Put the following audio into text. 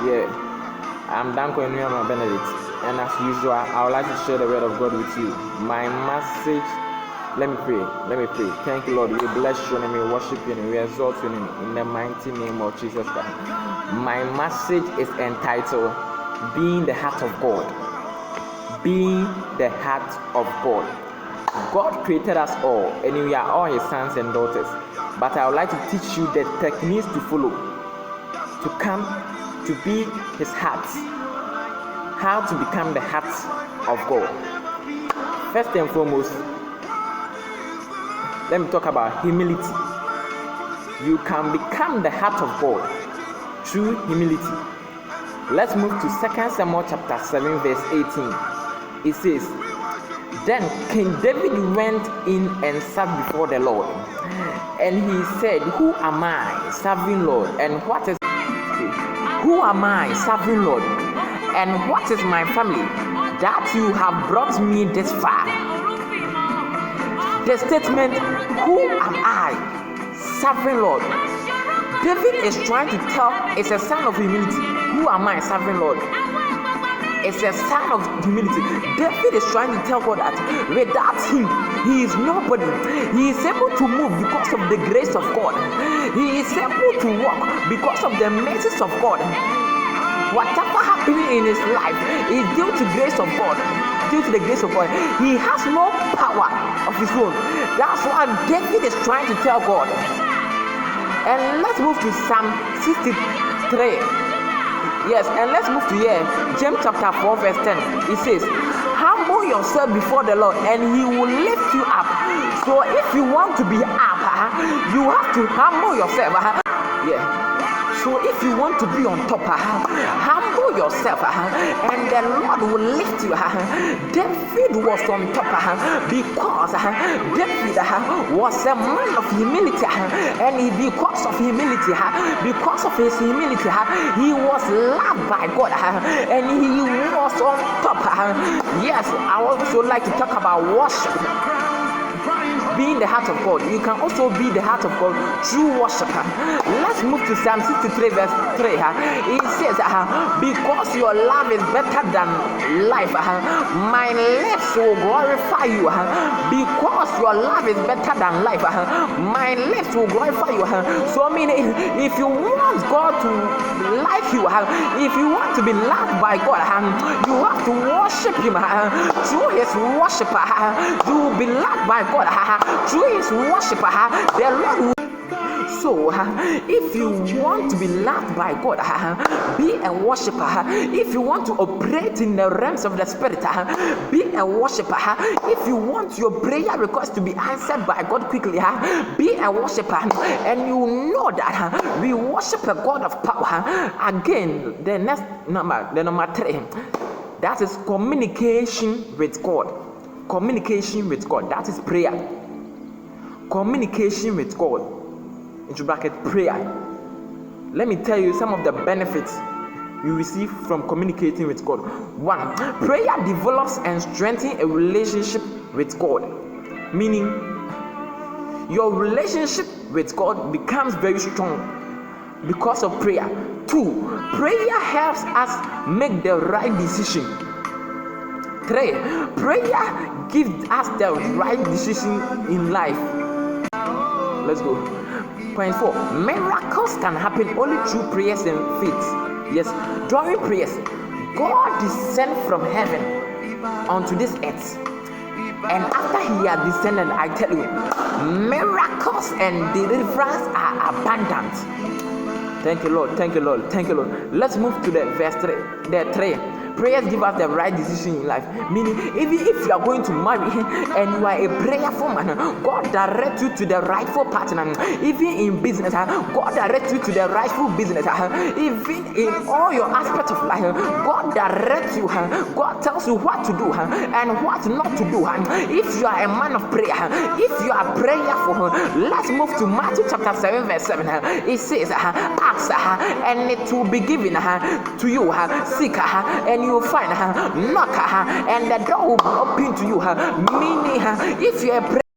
Yeah, I'm Danko Enuama Benedict, and as usual, I would like to share the word of God with you. My message, let me pray. Thank you, Lord. We bless your name, we worship your name, we exalt your name in the mighty name of Jesus Christ. My message is entitled, Being the Heart of God. Being the Heart of God. God created us all, and we are all His sons and daughters. But I would like to teach you the techniques to follow to come to be His heart. How to become the heart of God. First and foremost, let me talk about humility. You can become the heart of God through humility. Let's move to 2 Samuel chapter 7 verse 18. It says, Then King David went in and sat before the Lord. And he said, Who am I, serving Lord? And what is Who am I, serving Lord? And what is my family that you have brought me this far? The statement, Who am I, serving Lord? David is trying to tell, it's a sign of humility. Who am I, serving Lord? It's a sign of humility. David is trying to tell God that without him, he is nobody. He is able to move because of the grace of God. He is able to walk because of the mercies of God. Whatever happening in his life is due to grace of God. Due to the grace of God. He has no power of his own. That's why David is trying to tell God. And let's move to Psalm 63. Yes, and let's move to here. James chapter 4 verse 10. It says, Humble yourself before the Lord and He will lift you up. So if you want to be up, you have to humble yourself. Yeah. So if you want to be on top, humble yourself and the Lord will lift you. David was on top because David was a man of humility, and because of humility, because of his humility, he was loved by God, and he was on top. Yes, I would also like to talk about worship. Being the heart of God. You can also be the heart of God through worship. Let's move to Psalm 63 verse 3. It says, because your love is better than life, my lips will glorify you. Because your love is better than life, my lips will glorify you. So meaning, if you want God to like you, if you want to be loved by God, you have to worship Him. Through His worship, you will be loved by God. Through His worship, the Lord will. So, if you want to be loved by God, be a worshiper. If you want to operate in the realms of the Spirit, be a worshiper. If you want your prayer request to be answered by God quickly, be a worshiper. And you know that we worship a God of power. Again, the next number, the number 3, that is communication with God. Communication with God, that is prayer. Communication with God, into bracket prayer. Let me tell you some of the benefits you receive from communicating with God. 1, prayer develops and strengthens a relationship with God, meaning your relationship with God becomes very strong because of prayer. 2, prayer helps us make the right decision. 3, prayer gives us the right decision in life. Let's go. Point 4, miracles can happen only through prayers and faith. Yes, during prayers, God descended from heaven onto this earth. And after He had descended, I tell you, miracles and deliverance are abundant. Thank you, Lord. Thank you, Lord. Thank you, Lord. Let's move to the verse 3. The 3. Prayers give us the right decision in life. Meaning, even if you are going to marry and you are a prayerful man, God directs you to the rightful partner. Even in business, God directs you to the rightful business. Even in all your aspects of life, God directs you. God tells you what to do and what not to do. If you are a man of prayer, if you are prayerful, let's move to Matthew chapter 7 verse 7. It says, ask and it will be given to you. Seek and you will find, knock and the door will be open to you. Meaning, if you are